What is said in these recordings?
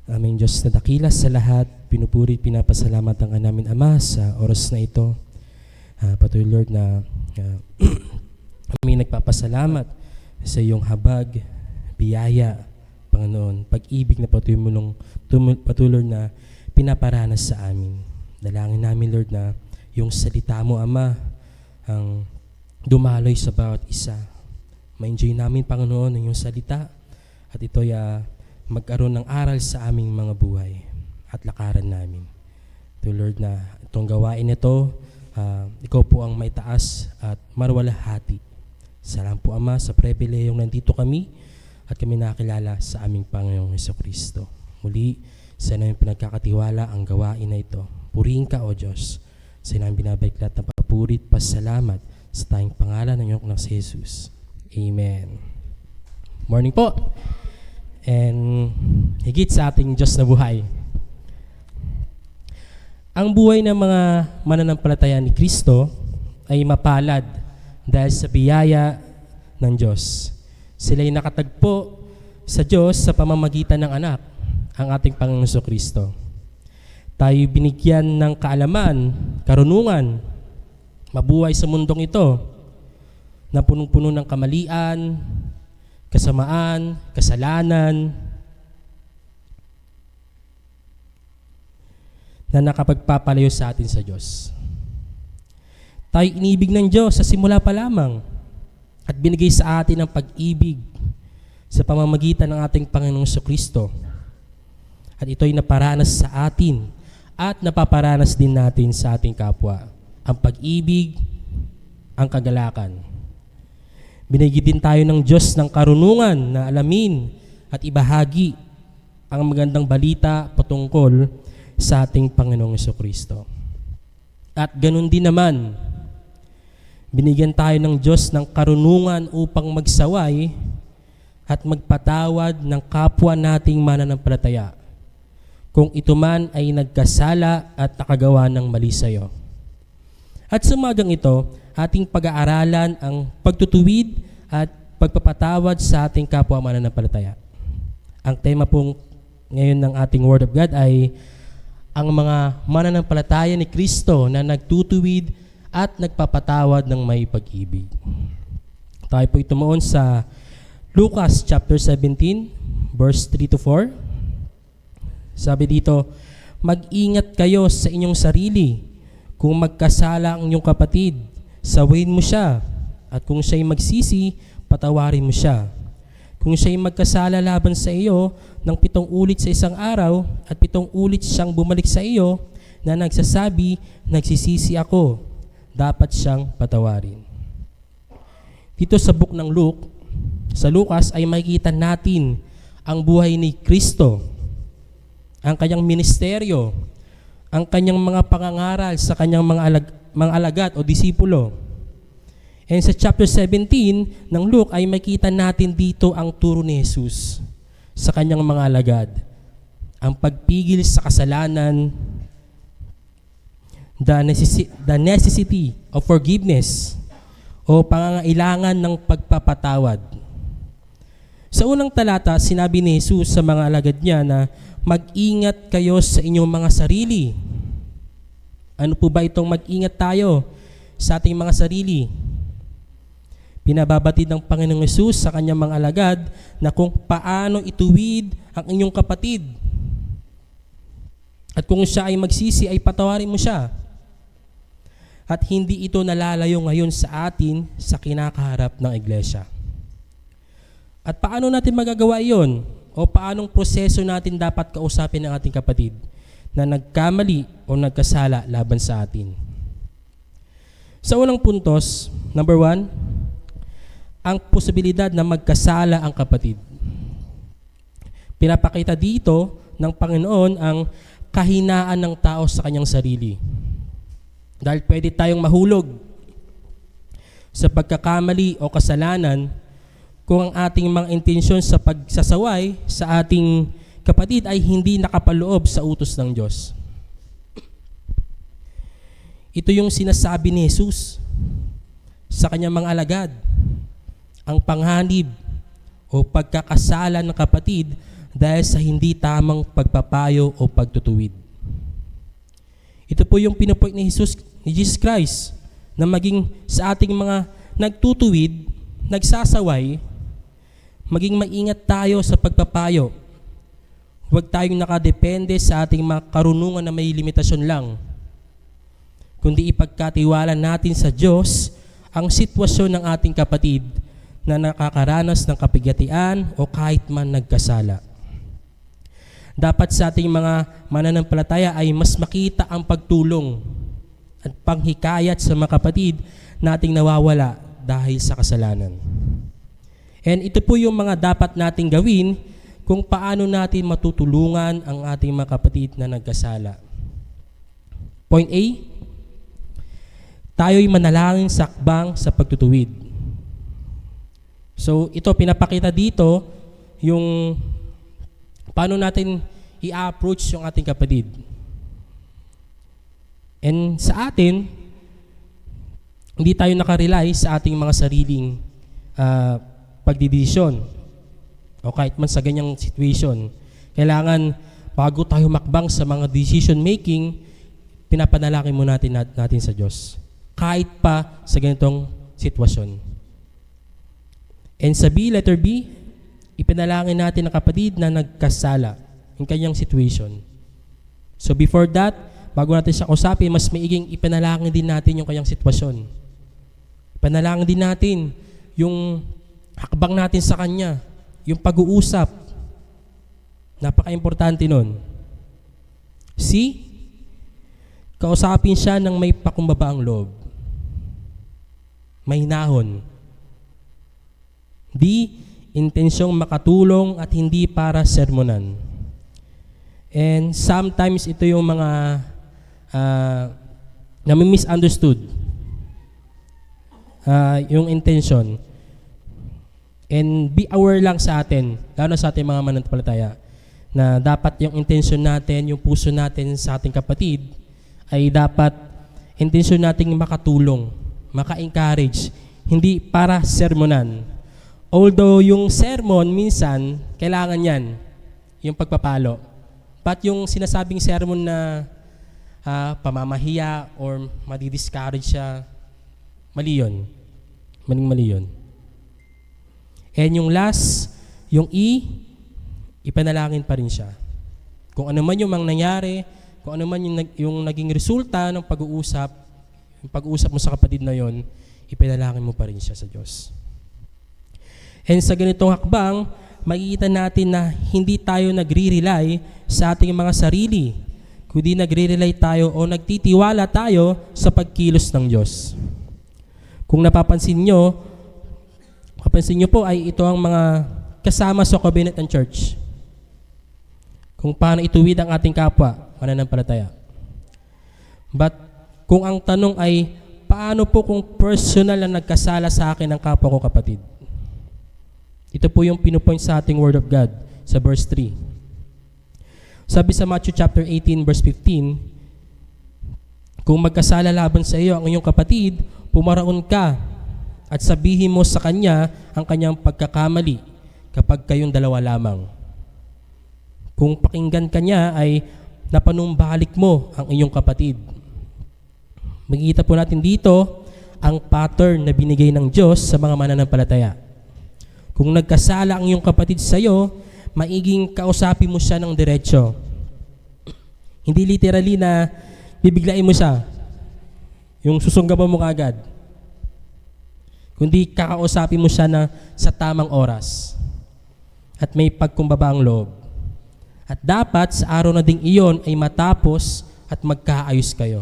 Aming Diyos na dakila sa lahat, pinupuri, pinapasalamat ang namin Ama sa oras na ito. Patuloy Lord na kami nagpapasalamat sa iyong habag, biyaya, Panginoon, pag-ibig na patuloy na pinaparanas sa amin. Dalangin namin Lord na yung salita mo Ama ang dumaloy sa bawat isa. Ma-enjoy namin Panginoon ang iyong salita at ito'y magkaroon ng aral sa aming mga buhay at lakaran namin. To Lord na itong gawain ito, ikaw po ang may taas at marwalhati. Salamat po Ama sa pribilehiyong nandito kami at kami nakilala sa aming Panginoong Hesukristo. Muli, sa namin pinagkakatiwala ang gawain na ito. Purihin ka o Diyos. Sa namin binabayklat na papurit, pasalamat sa tayong pangalan ng iyong anak si Jesus. Amen. Morning po. And higit sa ating Diyos na buhay. Ang buhay ng mga mananampalataya ni Kristo ay mapalad dahil sa biyaya ng Diyos. Sila'y nakatagpo sa Diyos sa pamamagitan ng anak, ang ating Panginoong Hesukristo. Tayo binigyan ng kaalaman, karunungan, mabuhay sa mundong ito na punong-puno ng kamalian, kasamaan, kasalanan, na nakapagpapalayo sa atin sa Diyos. Tayo inibig ng Diyos sa simula pa lamang at binigay sa atin ang pag-ibig sa pamamagitan ng ating Panginoong Hesukristo. At ito'y naparanas sa atin at napaparanas din natin sa ating kapwa. Ang pag-ibig, ang kagalakan. Binigyan din tayo ng Diyos ng karunungan na alamin at ibahagi ang magandang balita patungkol sa ating Panginoong Hesukristo. At ganun din naman, binigyan tayo ng Diyos ng karunungan upang magsaway at magpatawad ng kapwa nating mananampalataya kung ito man ay nagkasala at nakagawa ng mali sa iyo. At sa umagang ito, ating pag-aaralan ang pagtutuwid at pagpapatawad sa ating kapwa mananampalataya. Ang tema pong ngayon ng ating Word of God ay ang mga mananampalataya ni Kristo na nagtutuwid at nagpapatawad ng may pag-ibig. Tayo po tumuon sa Lucas chapter 17, verse 3-4. Sabi dito, mag-ingat kayo sa inyong sarili. Kung magkasala ang inyong kapatid, sawayin mo siya, at kung siya'y magsisi, patawarin mo siya. Kung siya'y magkasala laban sa iyo ng 7 ulit sa isang araw, at 7 ulit siyang bumalik sa iyo na nagsasabi, nagsisisi ako, dapat siyang patawarin. Dito sa book ng Luke, sa Lucas ay makikita natin ang buhay ni Kristo, ang kanyang ministeryo, ang kanyang mga pangangaral sa kanyang mga alagad o disipulo. And sa chapter 17 ng Luke ay makita natin dito ang turo ni Jesus sa kanyang mga alagad. Ang pagpigil sa kasalanan, the necessity of forgiveness o pangangailangan ng pagpapatawad. Sa unang talata, sinabi ni Jesus sa mga alagad niya na mag-ingat kayo sa inyong mga sarili. Ano po ba itong mag-ingat tayo sa ating mga sarili? Pinababatid ng Panginoong Hesus sa kanyang mga alagad na kung paano ituwid ang inyong kapatid. At kung siya ay magsisi, ay patawarin mo siya. At hindi ito nalalayo ngayon sa atin sa kinakaharap ng iglesia. At paano natin magagawa iyon? O paanong proseso natin dapat kausapin ng ating kapatid na nagkamali o nagkasala laban sa atin? Sa unang puntos, number 1, ang posibilidad na magkasala ang kapatid. Pinapakita dito ng Panginoon ang kahinaan ng tao sa kanyang sarili. Dahil pwede tayong mahulog sa pagkakamali o kasalanan kung ang ating mga intensyon sa pagsasaway sa ating kapatid ay hindi nakapaloob sa utos ng Diyos. Ito yung sinasabi ni Jesus sa kanyang mga alagad. Ang panghanib o pagkakasala ng kapatid dahil sa hindi tamang pagpapayo o pagtutuwid. Ito po yung pinupoint ni Jesus Christ na maging sa ating mga nagtutuwid, nagsasaway, maging maingat tayo sa pagpapayo. Huwag tayong nakadepende sa ating mga karunungan na may limitasyon lang, kundi ipagkatiwala natin sa Diyos ang sitwasyon ng ating kapatid na nakakaranas ng kapigatian o kahit man nagkasala. Dapat sa ating mga mananampalataya ay mas makita ang pagtulong at panghikayat sa mga kapatid nating nawawala dahil sa kasalanan. And ito po yung mga dapat nating gawin kung paano natin matutulungan ang ating mga kapatid na nagkasala. Point A, tayo'y manalangin sa hakbang sa pagtutuwid. So ito, pinapakita dito yung paano natin i-approach yung ating kapatid. And sa atin, hindi tayo nakarely sa ating mga sariling pagdidesisyon o kahit man sa ganyang situation. Kailangan, bago tayo makbang sa mga decision making, pinapanalangin mo natin sa Diyos. Kahit pa sa ganitong sitwasyon. And sa B, letter B, ipinalangin natin ang kapatid na nagkasala in kanyang situation. So before that, bago natin siya kausapin, mas maiging ipinalangin din natin yung kanyang sitwasyon. Ipinalangin din natin yung hakbang natin sa kanya, yung pag-uusap. Napaka-importante nun. C, kausapin siya ng may pakumbabaang loob. May hinahon. D, intensyong makatulong at hindi para sermonan. And sometimes ito yung mga nami-misunderstood. Yung intention. And be aware lang sa atin, lalo na sa ating mga mananampalataya, na dapat yung intention natin, yung puso natin sa ating kapatid, ay dapat intention nating makatulong, maka-encourage, hindi para sermonan. Although yung sermon, minsan, kailangan yan, yung pagpapalo. But yung sinasabing sermon na pamamahiya or madi-discourage siya, mali yun. Mali yun. And yung last, yung E, ipanalangin pa rin siya. Kung ano man yung nangyari, kung ano man yung naging resulta ng pag-uusap, yung pag-uusap mo sa kapatid na yon, ipanalangin mo pa rin siya sa Diyos. And sa ganitong hakbang, makikita natin na hindi tayo nagre-rely sa ating mga sarili, kundi nagre-rely tayo o nagtitiwala tayo sa pagkilos ng Diyos. Kung napapansin nyo po ay ito ang mga kasama sa covenant ng church. Kung paano ituwid ang ating kapwa, mananampalataya. But kung ang tanong ay, paano po kung personal na nagkasala sa akin ang kapwa ko kapatid? Ito po yung pinupoint sa ating Word of God sa verse 3. Sabi sa Matthew chapter 18 verse 15, kung magkasala laban sa iyo ang iyong kapatid, pumaraon ka at sabihin mo sa kanya ang kanyang pagkakamali kapag kayong dalawa lamang. Kung pakinggan ka niya ay napanumbalik mo ang iyong kapatid. Makikita po natin dito ang pattern na binigay ng Diyos sa mga mananampalataya. Kung nagkasala ang iyong kapatid sa iyo, maiging kausapin mo siya ng diretso. Hindi literally na bibiglain mo siya, yung susunggaban mo kagad. Kundi kakausapin mo siya sa tamang oras at may pagkumbabaang loob. At dapat sa araw na ding iyon ay matapos at magkaayos kayo.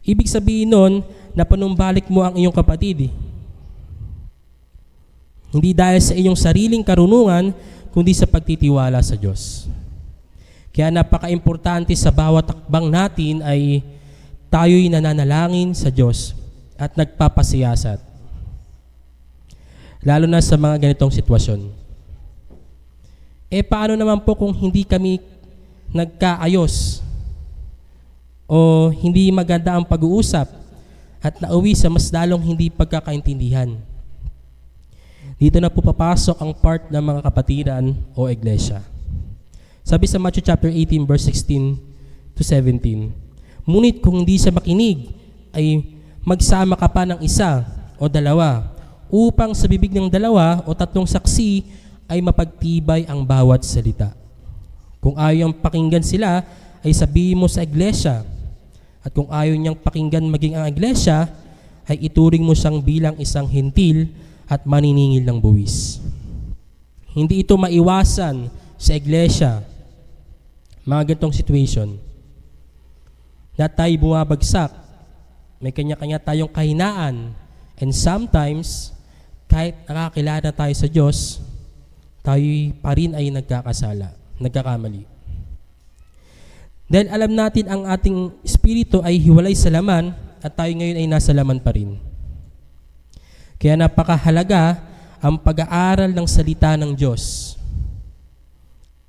Ibig sabihin nun, na panumbalik mo ang iyong kapatid. Hindi dahil sa iyong sariling karunungan, kundi sa pagtitiwala sa Diyos. Kaya napaka-importante sa bawat takbang natin ay tayo'y nananalangin sa Diyos at nagpapasiyasat. Lalo na sa mga ganitong sitwasyon. Paano naman po kung hindi kami nagkaayos o hindi maganda ang pag-uusap at nauwi sa mas lalong hindi pagkakaintindihan? Dito na po papasok ang part ng mga kapatiran o iglesia. Sabi sa Matthew chapter 18 verse 16 to 17, ngunit kung hindi siya makinig, ay magsama ka pa ng isa o dalawa, upang sa bibig ng dalawa o tatlong saksi ay mapagtibay ang bawat salita. Kung ayaw niyang pakinggan sila, ay sabihin mo sa iglesia. At kung ayaw niyang pakinggan maging ang iglesia, ay ituring mo siyang bilang isang hentil at maniningil ng buwis. Hindi ito maiwasan sa iglesia, mga ganitong situation. Na tayo bumabagsak, may kanya-kanya tayong kahinaan, and sometimes, kahit nakakilala tayo sa Diyos, tayo pa rin ay nagkakamali. Dahil alam natin ang ating espiritu ay hiwalay sa laman at tayo ngayon ay nasa laman pa rin. Kaya napakahalaga ang pag-aaral ng salita ng Diyos.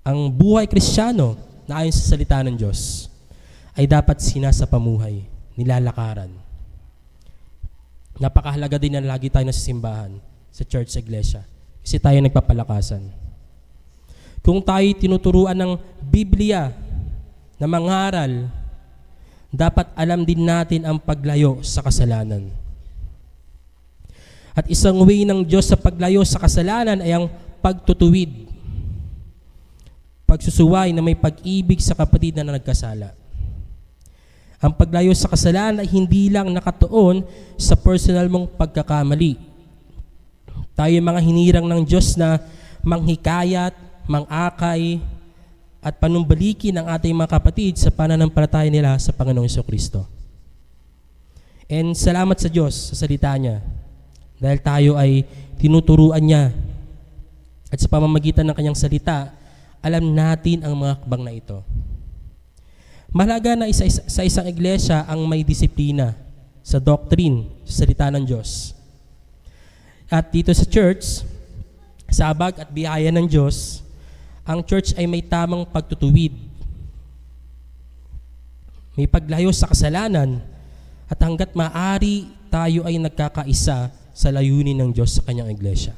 Ang buhay Kristiyano na ayon sa salita ng Diyos ay dapat sinasapamuhay, nilalakaran. Napakahalaga din na lagi tayo nasa simbahan, sa church, sa iglesia. Kasi tayo nagpapalakasan. Kung tayo tinuturuan ng Biblia na mangaral, dapat alam din natin ang paglayo sa kasalanan. At isang way ng Diyos sa paglayo sa kasalanan ay ang pagtutuwid. Pagsusuway na may pag-ibig sa kapatid na nagkasala. Ang paglayo sa kasalanan ay hindi lang nakatuon sa personal mong pagkakamali. Tayo mga hinirang ng Diyos na manghikayat, mangakay, at panumbalikin ang ating mga kapatid sa pananampalataya nila sa Panginoong Jesucristo. And salamat sa Diyos sa salita niya dahil tayo ay tinuturuan niya at sa pamamagitan ng kanyang salita, alam natin ang mga hakbang na ito. Mahalaga na sa isang iglesia ang may disiplina sa doctrine, sa salita ng Diyos. At dito sa church, sa habag at biyaya ng Diyos, ang church ay may tamang pagtutuwid. May paglayo sa kasalanan at hanggat maaari tayo ay nagkakaisa sa layunin ng Diyos sa kanyang iglesia.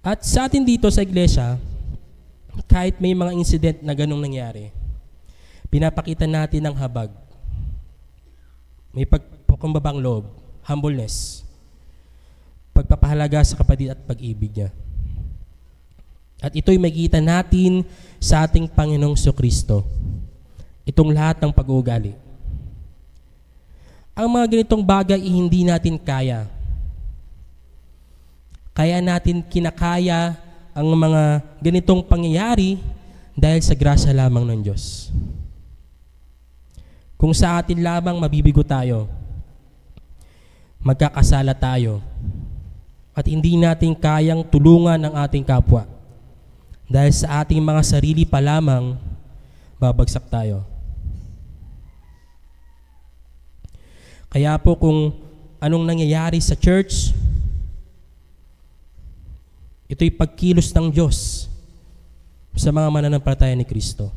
At sa atin dito sa iglesia, kahit may mga incident na ganong nangyari, pinapakita natin ang habag. May pagpakumbabang loob, humbleness, pagpapahalaga sa kapatid at pag-ibig niya. At ito'y makikita natin sa ating Panginoong Jesucristo. Itong lahat ng pag-uugali. Ang mga ganitong bagay hindi natin kaya. Kaya natin kinakaya ang mga ganitong pangyayari dahil sa grasya lamang ng Diyos. Kung sa atin lamang mabibigo tayo, magkakasala tayo, at hindi natin kayang tulungan ang ating kapwa, dahil sa ating mga sarili pa lamang, babagsak tayo. Kaya po kung anong nangyayari sa church, ito'y pagkilos ng Diyos sa mga mananampalataya ni Kristo.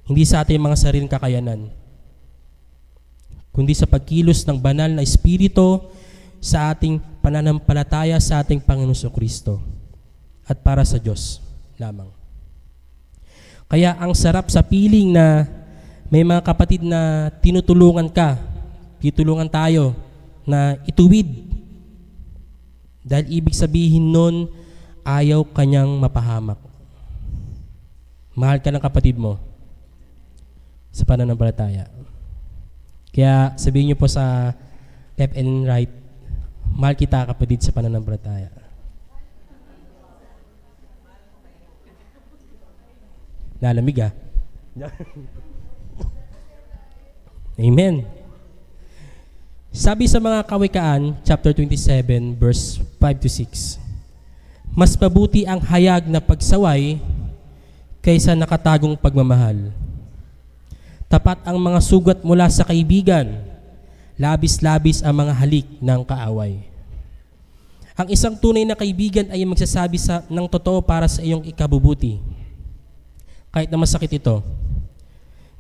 Hindi sa ating mga sariling kakayanan, kundi sa pagkilos ng banal na Espiritu sa ating pananampalataya sa ating Panginoon Jesucristo at para sa Diyos lamang. Kaya ang sarap sa piling na may mga kapatid na tinutulungan ka, titulungan tayo na ituwid. Dahil ibig sabihin nun, ayaw kanyang mapahamak. Mahal ka ng kapatid mo sa pananampalataya. Kaya sabihin niyo po sa left and right, mahal kita kapatid sa pananampalataya. Lalamig ah. Amen. Sabi sa mga Kawikaan, chapter 27, verse 5 to 6, mas mabuti ang hayag na pagsaway kaysa nakatagong pagmamahal. Tapat ang mga sugat mula sa kaibigan, labis-labis ang mga halik ng kaaway. Ang isang tunay na kaibigan ay magsasabi ng totoo para sa iyong ikabubuti. Kahit na masakit ito,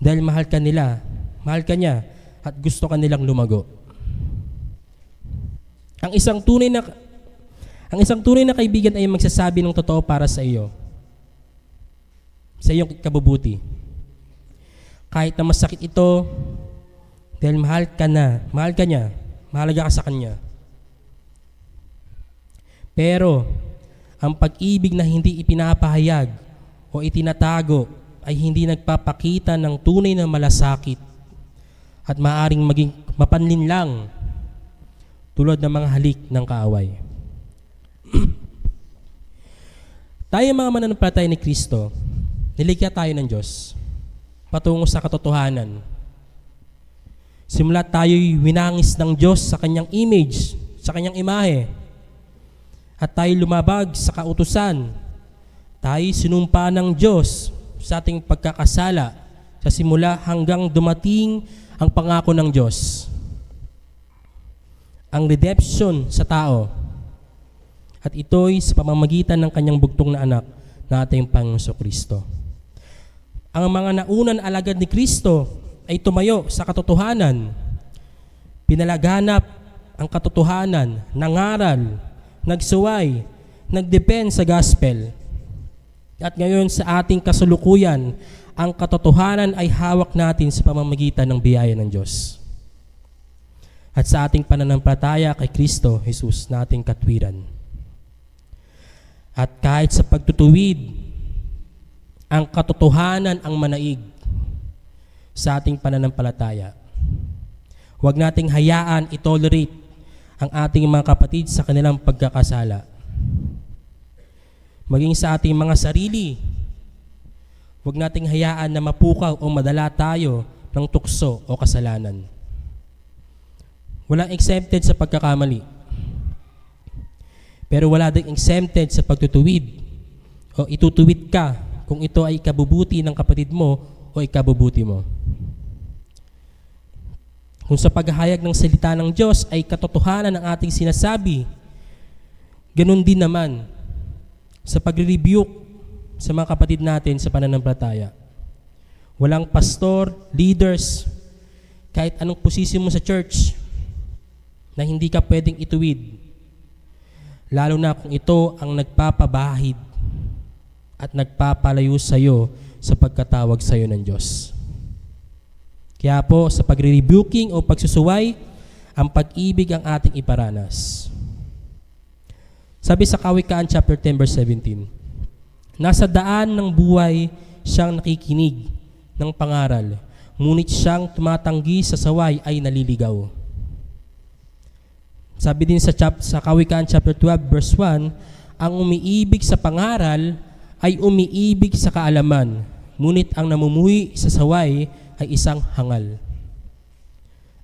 dahil mahal ka niya, at gusto ka nilang lumago. Ang isang tunay Ang isang tunay na kaibigan ay magsasabi ng totoo para sa iyo, sa iyong kabubuti. Kahit na masakit ito, dahil mahal ka niya, mahalaga ka sa kanya. Pero, ang pag-ibig na hindi ipinapahayag o itinatago ay hindi nagpapakita ng tunay na malasakit at maaaring maging mapanlinlang tulad ng mga halik ng kaaway. Tayo mga mananampalataya ni Kristo, nilikha tayo ng Diyos patungo sa katotohanan. Simula tayo'y winangis ng Diyos sa kanyang image, sa kanyang imahe, at tayo lumabag sa kautusan. Tayo sinumpa ng Diyos sa ating pagkakasala sa simula hanggang dumating ang pangako ng Diyos, ang redemption sa tao, at ito'y sa pamamagitan ng kanyang bugtong na anak na ating Panginoon Kristo. Ang mga naunang alagad ni Kristo ay tumayo sa katotohanan, pinalaganap ang katotohanan, nangaral, nagsuway, nagdepend sa gospel. At ngayon sa ating kasulukuyan, ang katotohanan ay hawak natin sa pamamagitan ng biyaya ng Diyos. At sa ating pananampalataya kay Kristo Jesus na ating katwiran. At kahit sa pagtutuwid, ang katotohanan ang manaig sa ating pananampalataya. Huwag nating hayaan itolerate ang ating mga kapatid sa kanilang pagkakasala. Maging sa ating mga sarili, huwag nating hayaan na mapukaw o madala tayo ng tukso o kasalanan. Walang exempted sa pagkakamali. Pero wala ding exempted sa pagtutuwid o itutuwid ka kung ito ay ikabubuti ng kapatid mo o ikabubuti mo. Kung sa paghahayag ng salita ng Diyos ay katotohanan ng ating sinasabi, ganun din naman sa pagre-rebuke sa mga kapatid natin sa pananampalataya. Walang pastor, leaders, kahit anong posisyon mo sa church na hindi ka pwedeng ituwid. Lalo na kung ito ang nagpapabahid at nagpapalayo sa iyo sa pagkatawag sa iyo ng Diyos. Kaya po sa pagre-rebuking o pagsusuway, ang pag-ibig ang ating iparanas. Sabi sa Kawikaan chapter 10 verse 17, nasa daan ng buhay siyang nakikinig ng pangaral, ngunit siyang tumatanggi sa saway ay naliligaw. Sabi din sa Kawikaan chapter 12 verse 1, ang umiibig sa pangaral ay umiibig sa kaalaman, ngunit ang namumuhi sa saway ay isang hangal.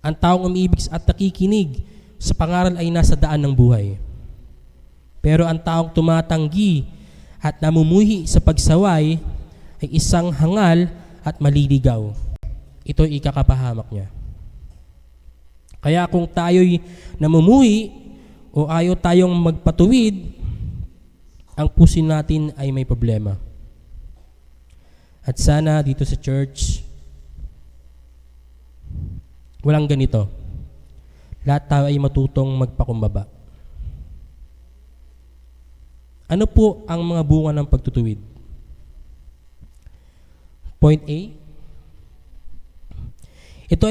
Ang taong umiibig at nakikinig sa pangaral ay nasa daan ng buhay. Pero ang taong tumatanggi at namumuhi sa pagsaway ay isang hangal at maliligaw. Ito'y ikakapahamak niya. Kaya kung tayo'y namumuhi o ayaw tayong magpatuwid, ang puso natin ay may problema. At sana dito sa church, walang ganito. Lahat tayo ay matutong magpakumbaba. Ano po ang mga bunga ng pagtutuwid? Point A, ito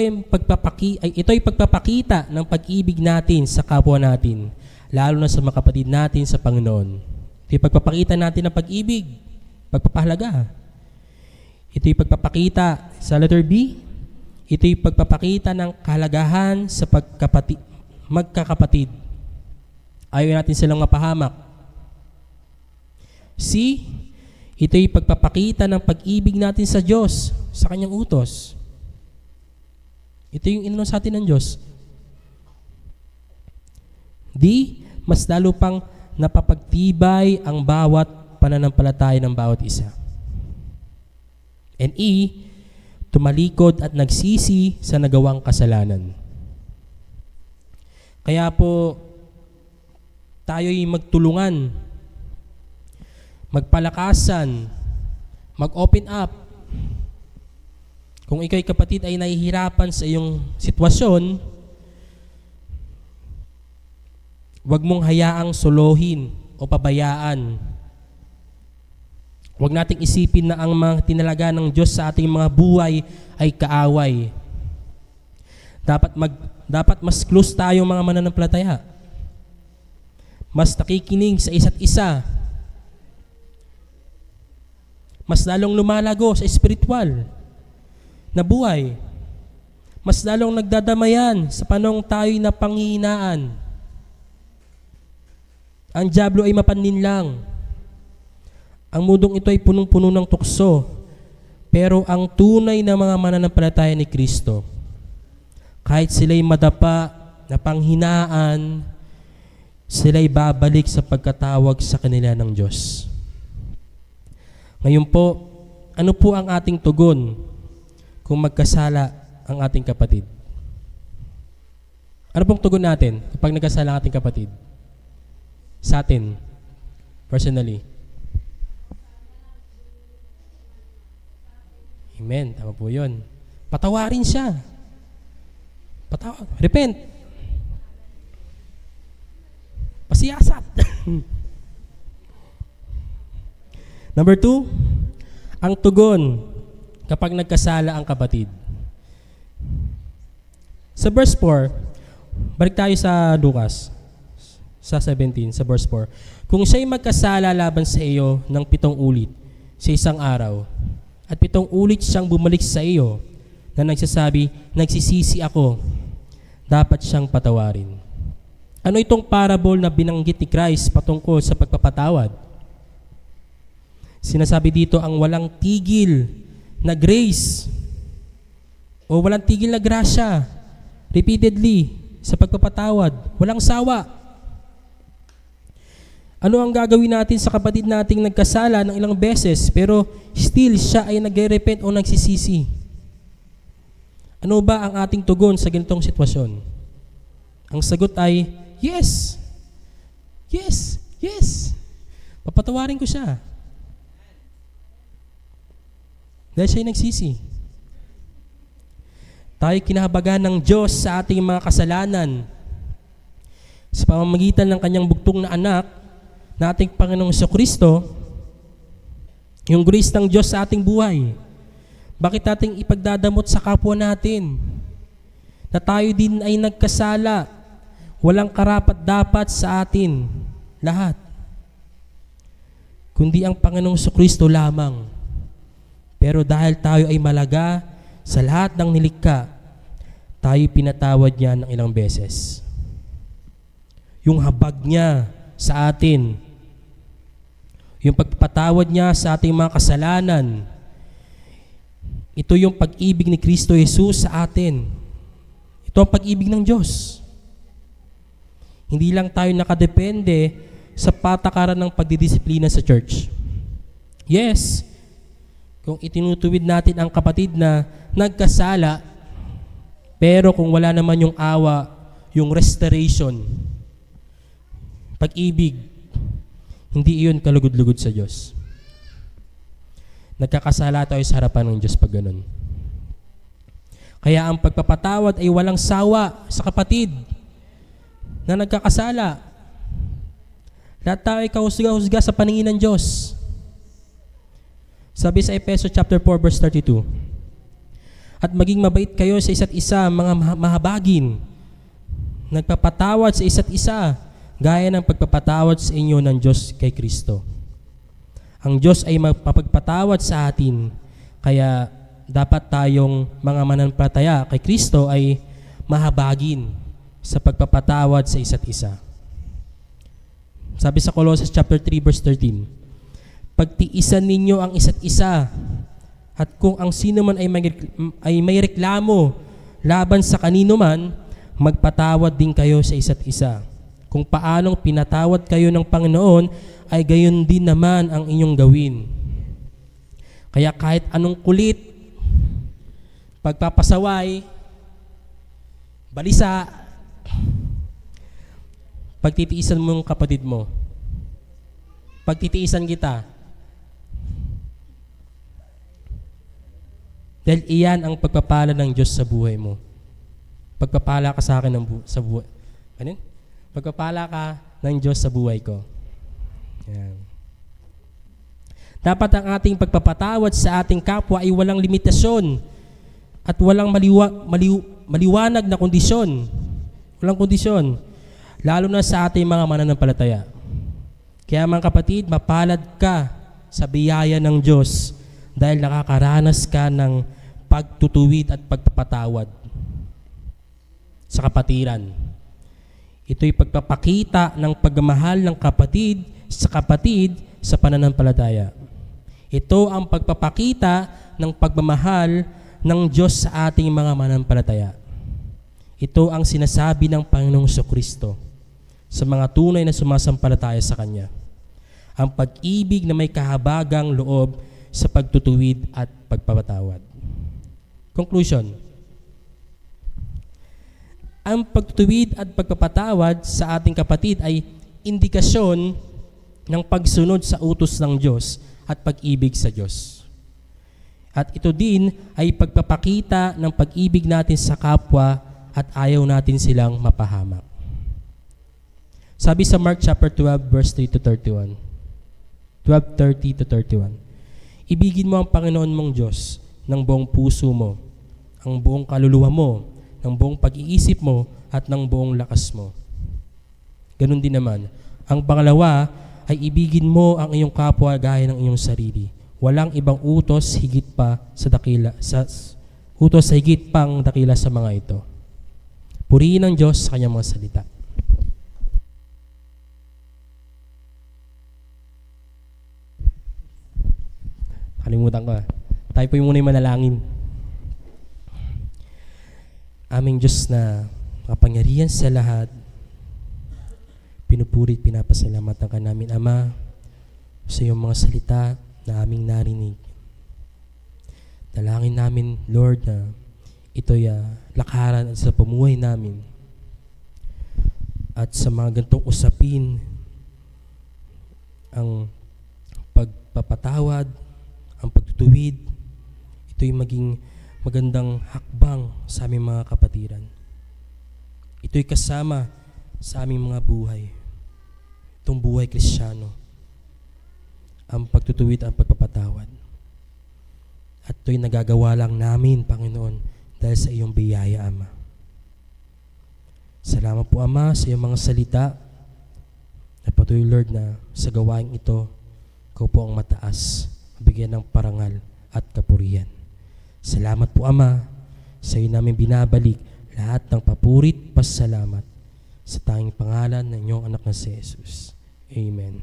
ay pagpapakita ng pag-ibig natin sa kapwa natin, lalo na sa mga kapatid natin sa Panginoon. Ito ay pagpapakita natin ng pag-ibig, pagpapahalaga. Ito ay pagpapakita sa letter B, ito ay pagpapakita ng kahalagahan sa magkakapatid. Ayaw natin silang mapahamak. C, ito ay pagpapakita ng pag-ibig natin sa Diyos, sa kanyang utos. Ito yung inano sa atin ng Diyos. D, mas lalo pang napapagtibay ang bawat pananampalataya ng bawat isa. And E, tumalikod at nagsisi sa nagawang kasalanan. Kaya po, tayo'y magtulungan, magpalakasan, mag-open up. Kung ikaw'y kapatid ay nahihirapan sa iyong sitwasyon, Huwag mong hayaang solohin o pabayaan. Huwag nating isipin na ang mga tinalaga ng Diyos sa ating mga buhay ay kaaway. Dapat mas close tayong mga mananampalataya. Mas nakikinig sa isa't isa. Mas lalong lumalago sa espiritual na buhay. Mas lalong nagdadamayan sa panahong tayo'y napanghihinaan. Ang dyablo ay mapanlinlang. Ang mundong ito ay punong-puno ng tukso. Pero ang tunay na mga mananampalataya ni Kristo, kahit sila'y madapa na panghinaan, sila'y babalik sa pagkatawag sa kanila ng Diyos. Ngayon po, ano po ang ating tugon kung magkasala ang ating kapatid? Ano pong tugon natin kapag nagkasala ang ating kapatid? Sa atin, personally. Amen. Tama po yun. Patawarin siya. Repent. Pasiyasat. Number 2, ang tugon kapag nagkasala ang kapatid. Sa verse 4, balik tayo sa Lucas, sa 17, sa verse 4. Kung siya'y magkasala laban sa iyo ng 7 ulit sa isang araw, at 7 ulit siyang bumalik sa iyo na nagsasabi, nagsisisi ako, dapat siyang patawarin. Ano itong parable na binanggit ni Christ patungkol sa pagpapatawad? Sinasabi dito ang walang tigil na grace o walang tigil na grasya repeatedly sa pagpapatawad. Walang sawa. Ano ang gagawin natin sa kapatid nating nagkasala ng ilang beses pero still siya ay nagre-repent o nagsisisi? Ano ba ang ating tugon sa ganitong sitwasyon? Ang sagot ay, yes. Yes. Yes. Papatawarin ko siya. Dahil siya'y nagsisi. Tayo kinahabagan ng Diyos sa ating mga kasalanan sa pamamagitan ng kanyang bugtong na anak na ating Panginoong Jesucristo, yung grace ng Diyos sa ating buhay. Bakit nating ipagdadamot sa kapwa natin na tayo din ay nagkasala, walang karapat-dapat sa atin lahat, kundi ang Panginoong Jesucristo lamang. Pero dahil tayo ay malaga sa lahat ng nilikha, tayo pinatawad niya ng ilang beses. Yung habag niya sa atin, yung pagpapatawad niya sa ating mga kasalanan, ito yung pag-ibig ni Kristo Jesus sa atin. Ito ang pag-ibig ng Diyos. Hindi lang tayo nakadepende sa patakaran ng pagdidisiplina sa church. Yes, kung itinutuwid natin ang kapatid na nagkasala, pero kung wala naman yung awa, yung restoration, pag-ibig, hindi iyon kalugod-lugod sa Diyos. Nagkakasala tayo sa harapan ng Diyos pag ganun. Kaya ang pagpapatawad ay walang sawa sa kapatid na nagkakasala. Lahat tayo ay kahusga-husga sa paningin ng Diyos. Sabi sa Efeso chapter 4 verse 32, at maging mabait kayo sa isa't isa, mga mahabagin, nagpapatawad sa isa't isa, gaya ng pagpapatawad sa inyo ng Diyos kay Kristo. Ang Diyos ay mapapagpatawad sa atin, kaya dapat tayong mga mananampalataya kay Kristo ay mahabagin sa pagpapatawad sa isa't isa. Sabi sa Colossus chapter 3 verse 13, pagtiisan ninyo ang isa't isa, at kung ang sino man ay may reklamo laban sa kanino man, magpatawad din kayo sa isa't isa. Kung paanong pinatawad kayo ng Panginoon, ay gayon din naman ang inyong gawin. Kaya kahit anong kulit, pagpapasaway, balisa, pagtitiisan mo yung kapatid mo. Pagtitiisan kita. Dahil iyan ang pagpapala ng Diyos sa buhay mo. Pagpapala ka sa akin sa buhay. Ano? Pagpapala ka ng Diyos sa buhay ko. Yan. Dapat ang ating pagpapatawad sa ating kapwa ay walang limitasyon at walang maliwanag na kondisyon. Walang kondisyon. Lalo na sa ating mga mananampalataya. Kaya mga kapatid, mapalad ka sa biyaya ng Diyos dahil nakakaranas ka ng pagtutuwid at pagpapatawad sa kapatiran. Ito'y pagpapakita ng pagmamahal ng kapatid sa pananampalataya. Ito ang pagpapakita ng pagmamahal ng Diyos sa ating mga mananampalataya. Ito ang sinasabi ng Panginoong Jesucristo sa mga tunay na sumasampalataya sa Kanya. Ang pag-ibig na may kahabagang loob sa pagtutuwid at pagpapatawad. Conclusion. Ang pagtutuwid at pagpapatawad sa ating kapatid ay indikasyon ng pagsunod sa utos ng Diyos at pag-ibig sa Diyos. At ito din ay pagpapakita ng pag-ibig natin sa kapwa at ayaw natin silang mapahamak. Sabi sa Mark chapter 12 verse 3 to 31. 12:30 to 31. Ibigin mo ang Panginoon mong Diyos ng buong puso mo, ang buong kaluluwa mo, ng buong pag-iisip mo, at ng buong lakas mo. Ganun din naman. Ang pangalawa ay ibigin mo ang iyong kapwa gaya ng iyong sarili. Walang ibang utos higit pa higit pang dakila sa mga ito. Purihin ang Diyos sa kanyang mga salita. Kalimutan ko. Tayo po yung muna yung manalangin. Aming Diyos na makapangyarihan sa lahat, pinupuri at pinapasalamatan ka namin, Ama, sa iyong mga salita na aming narinig. Dalangin namin, Lord, na ito'y lakaran sa pamuhay namin. At sa mga gantong usapin, ang pagpapatawad, ang pagtutuwid, ito'y maging magandang hakbang sa aming mga kapatiran. Ito'y kasama sa aming mga buhay. Itong buhay Kristiyano. Ang pagtutuwid, ang pagpapatawad. At ito'y nagagawa lang namin, Panginoon, dahil sa iyong biyaya, Ama. Salamat po, Ama, sa iyong mga salita. At patuloy, Lord, na sa gawaing ito, ikaw po ang mataas, bigyan ng parangal at kapurihan. Salamat po, Ama, sa iyo namin binabalik lahat ng papurit, pasalamat sa tanging pangalan ng iyong anak na si Jesus. Amen.